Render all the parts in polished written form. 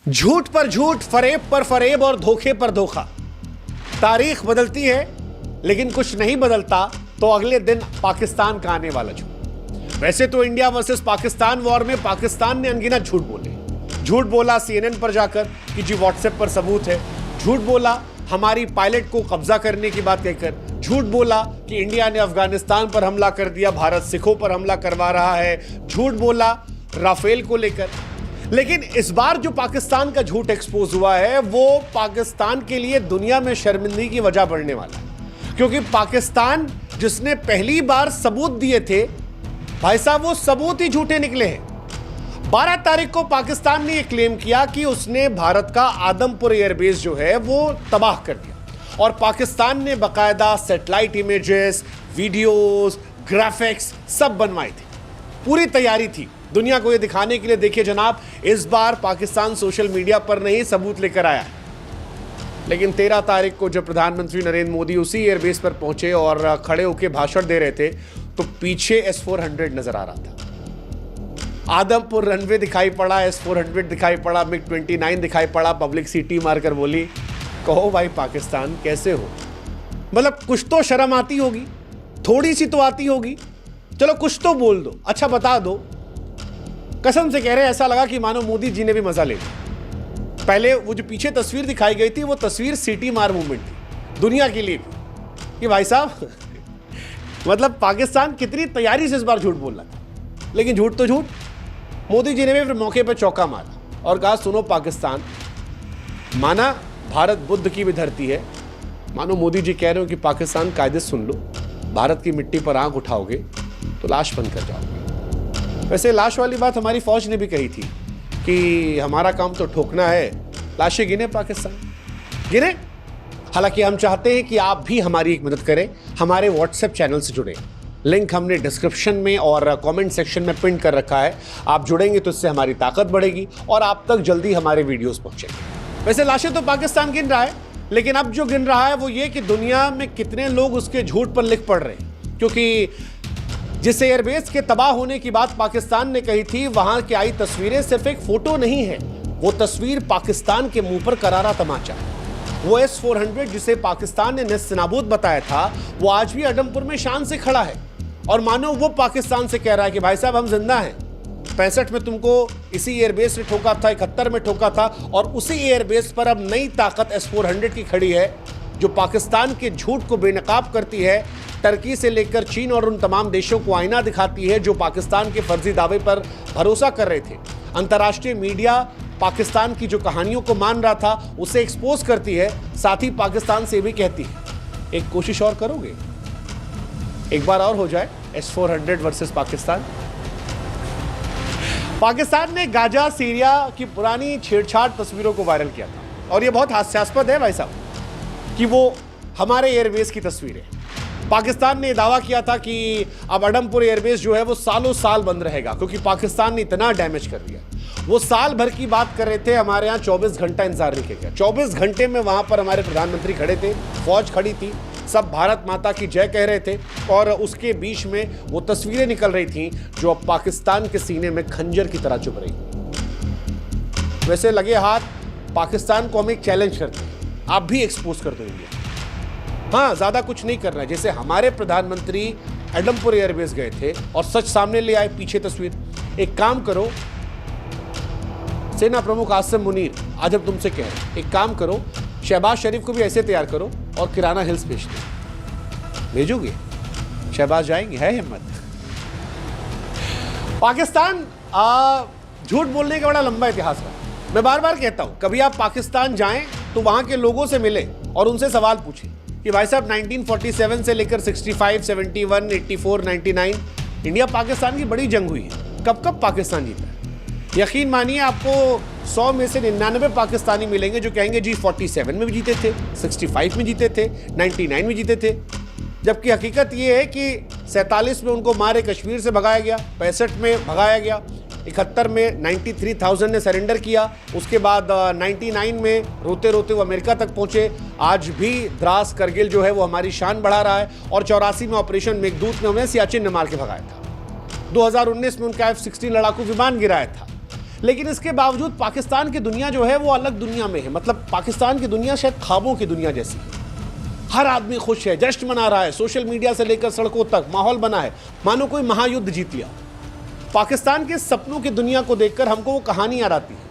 झूठ पर झूठ, फरेब पर फरेब और धोखे पर धोखा। तारीख बदलती है लेकिन कुछ नहीं बदलता तो अगले दिन पाकिस्तान का आने वाला झूठ। वैसे तो इंडिया वर्सेस पाकिस्तान वॉर में पाकिस्तान ने अनगिनत झूठ बोले। झूठ बोला CNN पर जाकर कि जी व्हाट्सएप पर सबूत है। झूठ बोला हमारी पायलट को कब्जा करने की बात कहकर। झूठ बोला कि इंडिया ने अफगानिस्तान पर हमला कर दिया, भारत सिखों पर हमला करवा रहा है। झूठ बोला राफेल को लेकर। लेकिन इस बार जो पाकिस्तान का झूठ एक्सपोज हुआ है वो पाकिस्तान के लिए दुनिया में शर्मिंदगी की वजह बनने वाला है, क्योंकि पाकिस्तान जिसने पहली बार सबूत दिए थे भाई साहब, वो सबूत ही झूठे निकले हैं। 12 तारीख को पाकिस्तान ने यह क्लेम किया कि उसने भारत का आदमपुर एयरबेस जो है वो तबाह कर दिया, और पाकिस्तान ने बाकायदा सैटेलाइट इमेजेस, वीडियोस, ग्राफिक्स सब बनवाए थे। पूरी तैयारी थी दुनिया को यह दिखाने के लिए। देखिए जनाब, इस बार पाकिस्तान सोशल मीडिया पर नहीं सबूत लेकर आया। लेकिन 13 तारीख को जब प्रधानमंत्री नरेंद्र मोदी उसी एयरबेस पर पहुंचे और खड़े होकर भाषण दे रहे थे तो पीछे S-400 नजर आ रहा था। आदमपुर रनवे दिखाई पड़ा, S-400 दिखाई पड़ा, MiG-29 दिखाई पड़ा। पब्लिक सीटी मारकर बोली, कहो भाई पाकिस्तान कैसे हो? मतलब कुछ तो शर्म आती होगी, थोड़ी सी तो आती होगी। चलो कुछ तो बोल दो, अच्छा बता दो। कसम से कह रहे हैं, ऐसा लगा कि मानो मोदी जी ने भी मजा ले लिया। पहले वो जो पीछे तस्वीर दिखाई गई थी वो तस्वीर सिटी मार मूवमेंट थी दुनिया के लिए कि भाई साहब मतलब पाकिस्तान कितनी तैयारी से इस बार झूठ बोल रहा था। लेकिन झूठ तो झूठ। मोदी जी ने भी फिर मौके पर चौका मारा और कहा, सुनो पाकिस्तान, माना भारत बुद्ध की भी धरती है। मानो मोदी जी कह रहे हो कि पाकिस्तान कायदे सुन लो, भारत की मिट्टी पर आंख उठाओगे तो लाश बनकर जाओगे। वैसे लाश वाली बात हमारी फौज ने भी कही थी कि हमारा काम तो ठोकना है, लाशें गिने पाकिस्तान गिने। हालांकि हम चाहते हैं कि आप भी हमारी एक मदद करें, हमारे व्हाट्सएप चैनल से जुड़े। लिंक हमने डिस्क्रिप्शन में और कमेंट सेक्शन में पिन कर रखा है। आप जुड़ेंगे तो इससे हमारी ताकत बढ़ेगी और आप तक जल्दी हमारे वीडियोस पहुंचेंगे। वैसे लाशें तो पाकिस्तान गिन रहा है, लेकिन अब जो गिन रहा है वो ये कि दुनिया में कितने लोग उसके झूठ पर लिख पड़ रहे हैं। क्योंकि जिस एयरबेस के तबाह होने की बात पाकिस्तान ने कही थी, वहां की आई तस्वीरें सिर्फ एक फोटो नहीं है, वो तस्वीर पाकिस्तान के मुंह पर करारा तमाचा है। वो S-400 जिसे पाकिस्तान ने नेस्तनाबूद बताया था, वो आज भी आदमपुर में शान से खड़ा है और मानो वो पाकिस्तान से कह रहा है कि भाई साहब हम जिंदा हैं। 65 में तुमको इसी एयरबेस ने ठोका था, 71 में ठोका था, और उसी एयरबेस पर अब नई ताकत S-400 की खड़ी है जो पाकिस्तान के झूठ को बेनकाब करती है। टर्की से लेकर चीन और उन तमाम देशों को आईना दिखाती है जो पाकिस्तान के फर्जी दावे पर भरोसा कर रहे थे। अंतर्राष्ट्रीय मीडिया पाकिस्तान की जो कहानियों को मान रहा था उसे एक्सपोज करती है। साथ ही पाकिस्तान से भी कहती है, एक कोशिश और करोगे, एक बार और हो जाए S-400 वर्सेस पाकिस्तान। पाकिस्तान ने गाजा सीरिया की पुरानी छेड़छाड़ तस्वीरों को वायरल किया था और यह बहुत हास्यास्पद है भाई साहब कि वो हमारे एयरबेस की तस्वीर है। पाकिस्तान ने दावा किया था कि अब आदमपुर एयरबेस जो है वो सालों साल बंद रहेगा क्योंकि पाकिस्तान ने इतना डैमेज कर दिया। वो साल भर की बात कर रहे थे, हमारे यहाँ 24 घंटा इंतजार नहीं किया। 24 घंटे में वहां पर हमारे प्रधानमंत्री खड़े थे, फौज खड़ी थी, सब भारत माता की जय कह रहे थे, और उसके बीच में वो तस्वीरें निकल रही थी जो अब पाकिस्तान के सीने में खंजर की तरह चुभ रही। वैसे लगे हाथ पाकिस्तान को हम एक चैलेंज करते हैं, आप भी एक्सपोज कर दो इंडिया। हाँ, ज्यादा कुछ नहीं करना है। जैसे हमारे प्रधानमंत्री आदमपुर एयरबेस गए थे और सच सामने ले आए, पीछे तस्वीर। एक काम करो, सेना प्रमुख आसिम मुनीर, आज हम तुमसे कह रहे हैं, एक काम करो, शहबाज शरीफ को भी ऐसे तैयार करो और किराना हिल्स भेज दो। भेजोगे? शहबाज जाएंगे? है हिम्मत? पाकिस्तान झूठ बोलने का बड़ा लंबा इतिहास है। मैं बार बार कहता हूं, कभी आप पाकिस्तान जाएं तो वहां के लोगों से मिले और उनसे सवाल पूछें कि भाई साहब 1947 से लेकर 65, 71, 84, 99 इंडिया पाकिस्तान की बड़ी जंग हुई है। कब कब पाकिस्तान जीता है? यकीन मानिए आपको 100 में से 99 पाकिस्तानी मिलेंगे जो कहेंगे जी 47 में भी जीते थे, 65 में जीते थे, 99 में जीते थे। जबकि हकीकत ये है कि 47 में उनको मारे कश्मीर से भगाया गया, 65 में भगाया गया, 71 में 93,000 ने सरेंडर किया, उसके बाद 99 में रोते रोते वो अमेरिका तक पहुंचे। आज भी द्रास करगिल जो है वो हमारी शान बढ़ा रहा है, और 84 में ऑपरेशन मेघदूत में हमें सियाचिन ने मार के भगाया था। 2019 में उनका F-16 लड़ाकू विमान गिराया था। लेकिन इसके बावजूद पाकिस्तान की दुनिया जो है वो अलग दुनिया में है। मतलब पाकिस्तान की दुनिया शायद ख्वाबों की दुनिया जैसी है। हर आदमी खुश है, जश्न मना रहा है, सोशल मीडिया से लेकर सड़कों तक माहौल बना है मानो कोई महायुद्ध जीत लिया। पाकिस्तान के सपनों की दुनिया को देखकर हमको वो कहानी याद आती है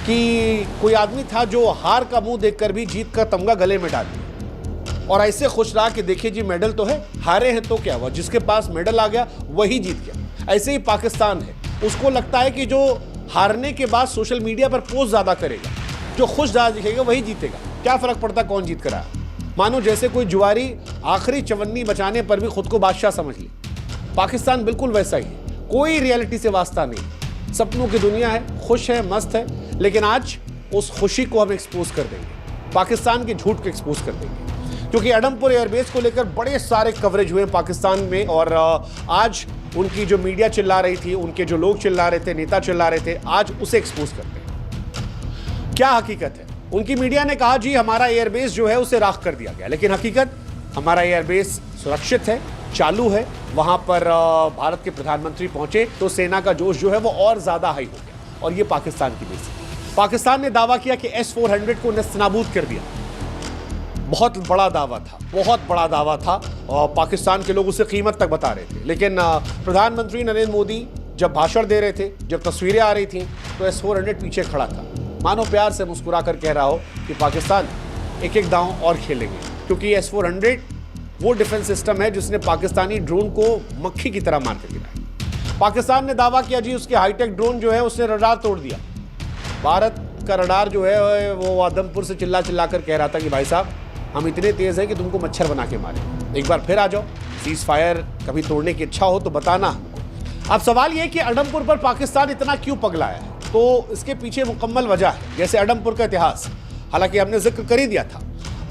कि कोई आदमी था जो हार का मुंह देखकर भी जीत का तमगा गले में डाल दिया और ऐसे खुश रहा कि देखिए जी मेडल तो है, हारे हैं तो क्या हुआ, जिसके पास मेडल आ गया वही जीत गया। ऐसे ही पाकिस्तान है, उसको लगता है कि जो हारने के बाद सोशल मीडिया पर पोस्ट ज़्यादा करेगा, जो खुश ज़्यादा दिखेगा वही जीतेगा। क्या फ़र्क पड़ता कौन जीत कर आया। मानो जैसे कोई जुआरी आखिरी चवन्नी बचाने पर भी खुद को बादशाह समझ ले। पाकिस्तान बिल्कुल वैसा ही है, कोई रियलिटी से वास्ता नहीं, सपनों की दुनिया है, खुश है, मस्त है। लेकिन आज उस खुशी को हम एक्सपोज कर देंगे, पाकिस्तान के झूठ को एक्सपोज कर देंगे, क्योंकि अडमपुर एयरबेस को लेकर बड़े सारे कवरेज हुए पाकिस्तान में। और आज उनकी जो मीडिया चिल्ला रही थी, उनके जो लोग चिल्ला रहे थे, नेता चिल्ला रहे थे, आज उसे एक्सपोज करते हैं। क्या हकीकत है? उनकी मीडिया ने कहा जी हमारा एयरबेस जो है उसे राख कर दिया गया, लेकिन हकीकत हमारा एयरबेस सुरक्षित है, चालू है। वहां पर भारत के प्रधानमंत्री पहुंचे तो सेना का जोश जो है वो और ज्यादा हाई हो गया। और ये पाकिस्तान की बेइज्जती। पाकिस्तान ने दावा किया कि S-400 को नेस्तनाबूद कर दिया। बहुत बड़ा दावा था, बहुत बड़ा दावा था और पाकिस्तान के लोग उसे कीमत तक बता रहे थे। लेकिन प्रधानमंत्री नरेंद्र मोदी जब भाषण दे रहे थे, जब तस्वीरें आ रही थी, तो S-400 पीछे खड़ा था, मानो प्यार से मुस्कुरा कर कह रहा हो कि पाकिस्तान एक एक दांव और खेलेंगे, क्योंकि S-400 वो डिफेंस सिस्टम है जिसने पाकिस्तानी ड्रोन को मक्खी की तरह मार कर गिराया। पाकिस्तान ने दावा किया जी उसके हाईटेक ड्रोन जो है उसने रडार तोड़ दिया। भारत का रडार जो है वो आदमपुर से चिल्ला चिल्ला कर कह रहा था कि भाई साहब हम इतने तेज हैं कि तुमको मच्छर बना के मारे, एक बार फिर आ जाओ, सीज फायर कभी तोड़ने की इच्छा हो तो बताना। अब सवाल ये कि अडमपुर पर पाकिस्तान इतना क्यों पगलाया है, तो इसके पीछे मुकम्मल वजह है, जैसे अडमपुर का इतिहास, हालांकि हमने जिक्र कर ही दिया था।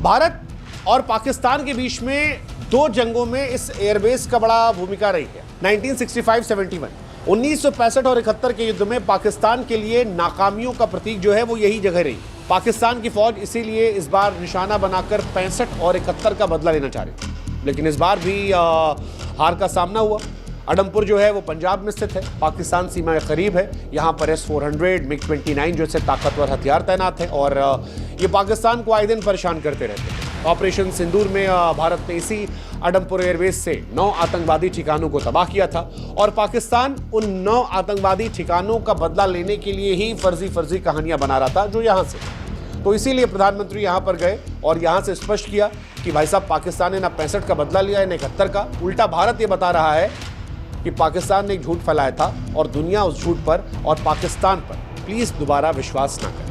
भारत और पाकिस्तान के बीच में 2 जंगों में इस एयरबेस का बड़ा भूमिका रही है। 1965-71, 1965 और 71 के युद्ध में पाकिस्तान के लिए नाकामियों का प्रतीक जो है वो यही जगह रही। पाकिस्तान की फौज इसीलिए इस बार निशाना बनाकर 65 और 71 का बदला लेना चाह रही थी, लेकिन इस बार भी हार का सामना हुआ। अडमपुर जो है वो पंजाब में स्थित है, पाकिस्तान सीमा के करीब है। यहाँ पर S-400, MiG-29 जैसे ताकतवर हथियार तैनात हैं और ये पाकिस्तान को आए दिन परेशान करते रहते हैं। ऑपरेशन सिंदूर में भारत ने इसी अडमपुर एयरबेस से 9 आतंकवादी ठिकानों को तबाह किया था और पाकिस्तान उन 9 आतंकवादी ठिकानों का बदला लेने के लिए ही फर्जी कहानियां बना रहा था जो यहाँ से। तो इसीलिए प्रधानमंत्री यहाँ पर गए और यहाँ से स्पष्ट किया कि भाई साहब पाकिस्तान ने ना 65 का बदला लिया है ना 71 का। उल्टा भारत ये बता रहा है कि पाकिस्तान ने एक झूठ फैलाया था और दुनिया उस झूठ पर और पाकिस्तान पर प्लीज दोबारा विश्वास ना करे।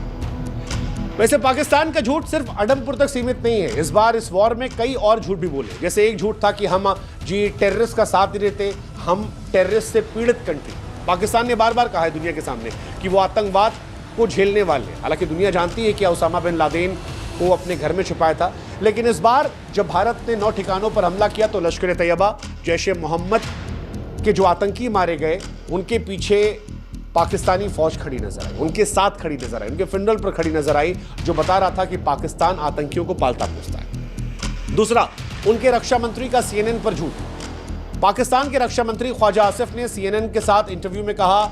वैसे पाकिस्तान का झूठ सिर्फ अडमपुर तक सीमित नहीं है, इस बार इस वॉर में कई और झूठ भी बोले। जैसे एक झूठ था कि हम जी टेररिस्ट का साथ नहीं देते, हम टेररिस्ट से पीड़ित कंट्री। पाकिस्तान ने बार बार कहा है दुनिया के सामने कि वो आतंकवाद को झेलने वाले, हालांकि दुनिया जानती है कि उसामा बिन लादेन को अपने घर में छुपाया था। लेकिन इस बार जब भारत ने 9 ठिकानों पर हमला किया तो लश्कर तैयबा, जैश ए मोहम्मद के जो आतंकी मारे गए उनके पीछे पाकिस्तानी फौज खड़ी नजर आई, उनके साथ खड़ी नजर आई, उनके फिंडल पर खड़ी नजर आई, जो बता रहा था कि पाकिस्तान आतंकियों को पालता पोसता है। दूसरा, उनके रक्षा मंत्री का CNN पर झूठ। पाकिस्तान के रक्षा मंत्री ख्वाजा आसिफ ने CNN के साथ इंटरव्यू में कहा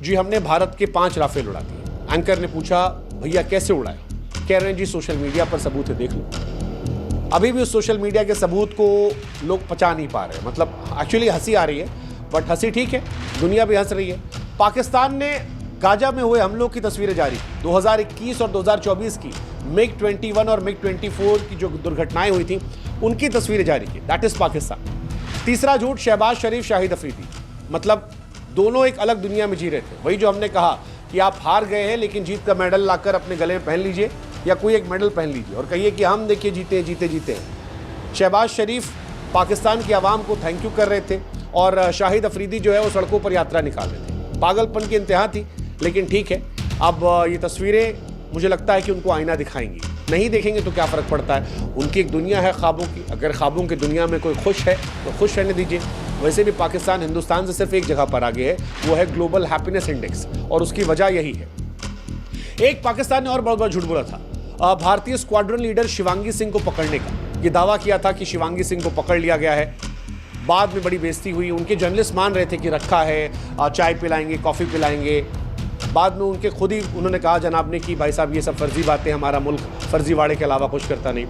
जी हमने भारत के 5 राफेल उड़ा दिए। एंकर ने पूछा भैया कैसे उड़ाया? कह रहे हैं जी सोशल मीडिया पर सबूत है, देख लो। अभी भी उस सोशल मीडिया के सबूत को लोग पचा नहीं पा रहे। मतलब एक्चुअली हंसी आ रही है, बट हंसी ठीक है, दुनिया भी हंस रही है। पाकिस्तान ने गाजा में हुए हमलों की तस्वीरें जारी की। 2021 और 2024 की MiG-21 और MiG-24 की जो दुर्घटनाएं हुई थी उनकी तस्वीरें जारी की। That is Pakistan. तीसरा झूठ, शहबाज शरीफ, शाहिद अफरीदी। मतलब दोनों एक अलग दुनिया में जी रहे थे। वही जो हमने कहा कि आप हार गए हैं लेकिन जीत का मेडल लाकर अपने गले में पहन लीजिए या कोई एक मेडल पहन लीजिए और कहिए कि हम देखिए जीते जीते जीते। शहबाज शरीफ पाकिस्तान की आवाम को थैंक यू कर रहे थे और शाहिद अफरीदी जो है वो सड़कों पर यात्रा निकाल रहे थे। पागलपन की इंतहा थी, लेकिन ठीक है। अब ये तस्वीरें मुझे लगता है कि उनको आईना दिखाएंगी। नहीं देखेंगे तो क्या फ़र्क पड़ता है, उनकी एक दुनिया है ख्वाबों की। अगर ख्वाबों की दुनिया में कोई खुश है तो खुश रहने दीजिए। वैसे भी पाकिस्तान हिंदुस्तान से सिर्फ एक जगह पर आगे है, वो है ग्लोबल हैप्पीनेस इंडेक्स, और उसकी वजह यही है। एक पाकिस्तान ने और बहुत बड़ा झूठ बोला था भारतीय स्क्वाड्रन लीडर शिवांगी सिंह को पकड़ने का। ये दावा किया था कि शिवांगी सिंह को पकड़ लिया गया है। बाद में बड़ी बेइज्जती हुई। उनके जर्नलिस्ट मान रहे थे कि रखा है, चाय पिलाएंगे, कॉफ़ी पिलाएंगे। बाद में उनके खुद ही उन्होंने कहा जनाब ने कि भाई साहब ये सब फर्जी बातें, हमारा मुल्क फर्जीवाड़े के अलावा कुछ करता नहीं।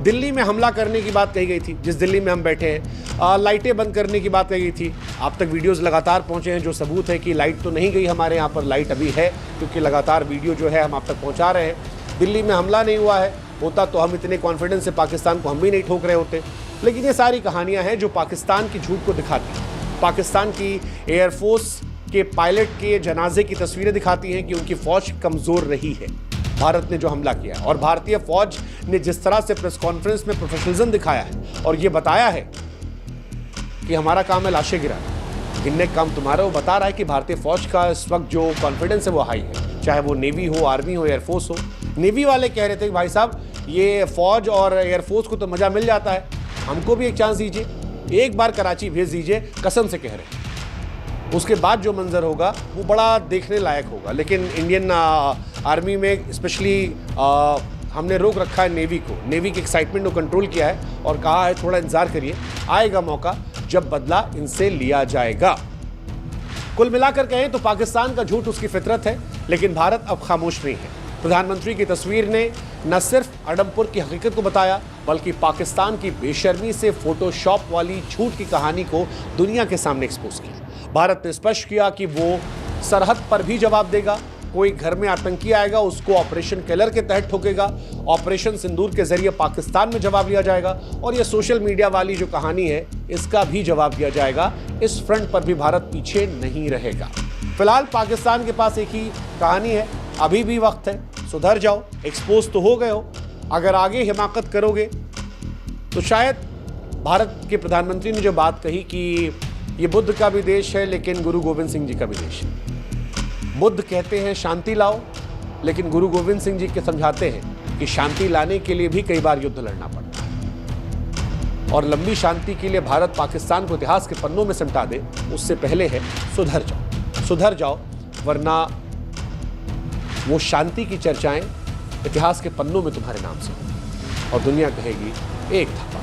दिल्ली में हमला करने की बात कही गई थी, जिस दिल्ली में हम बैठे हैं, लाइटें बंद करने की बात कही गई थी। आप तक वीडियोस लगातार पहुंचे हैं जो सबूत है कि लाइट तो नहीं गई हमारे यहाँ पर, लाइट अभी है, क्योंकि लगातार वीडियो जो है हम आप तक पहुँचा रहे हैं। दिल्ली में हमला नहीं हुआ है, होता तो हम इतने कॉन्फिडेंस से पाकिस्तान को हम भी नहीं ठोक रहे होते। लेकिन ये सारी कहानियाँ हैं जो पाकिस्तान की झूठ को दिखाती हैं। पाकिस्तान की एयरफोर्स के पायलट के जनाजे की तस्वीरें दिखाती हैं कि उनकी फौज कमज़ोर रही है, भारत ने जो हमला किया। और भारतीय फौज ने जिस तरह से प्रेस कॉन्फ्रेंस में प्रोफेशनलिज्म दिखाया है और ये बताया है कि हमारा काम है लाशें गिराना, गिनने का काम तुम्हारा, वो बता रहा है कि भारतीय फौज का इस वक्त जो कॉन्फिडेंस है वो हाई है, चाहे वो नेवी हो, आर्मी हो, एयरफोर्स हो। नेवी वाले कह रहे थे कि भाई साहब ये फौज और एयरफोर्स को तो मज़ा मिल जाता है, हमको भी एक चांस दीजिए, एक बार कराची भेज दीजिए, कसम से कह रहे हैं। उसके बाद जो मंजर होगा वो बड़ा देखने लायक होगा। लेकिन इंडियन आर्मी में स्पेशली हमने रोक रखा है नेवी को, नेवी की एक्साइटमेंट को कंट्रोल किया है और कहा है थोड़ा इंतजार करिए, आएगा मौका जब बदला इनसे लिया जाएगा। कुल मिलाकर कहें तो पाकिस्तान का झूठ उसकी फितरत है, लेकिन भारत अब खामोश नहीं है। प्रधानमंत्री की तस्वीर ने न सिर्फ आडमपुर की हकीकत को बताया, बल्कि पाकिस्तान की बेशर्मी से फोटोशॉप वाली झूठ की कहानी को दुनिया के सामने एक्सपोज किया। भारत ने स्पष्ट किया कि वो सरहद पर भी जवाब देगा, कोई घर में आतंकी आएगा उसको ऑपरेशन केलर के तहत ठोकेगा, ऑपरेशन सिंदूर के जरिए पाकिस्तान में जवाब लिया जाएगा, और ये सोशल मीडिया वाली जो कहानी है इसका भी जवाब दिया जाएगा। इस फ्रंट पर भी भारत पीछे नहीं रहेगा। फिलहाल पाकिस्तान के पास एक ही कहानी है, अभी भी वक्त है, सुधर जाओ, एक्सपोज तो हो गए हो, अगर आगे हिमाकत करोगे तो शायद भारत के प्रधानमंत्री ने जो बात कही कि ये बुद्ध का भी देश है लेकिन गुरु गोविंद सिंह जी का भी देश है। बुद्ध कहते हैं शांति लाओ, लेकिन गुरु गोविंद सिंह जी के समझाते हैं कि शांति लाने के लिए भी कई बार युद्ध लड़ना पड़ता है, और लंबी शांति के लिए भारत पाकिस्तान को इतिहास के पन्नों में सिमटा दे उससे पहले है सुधर जाओ, वरना वो शांति की चर्चाएं इतिहास के पन्नों में तुम्हारे नाम से हो और दुनिया कहेगी एक था।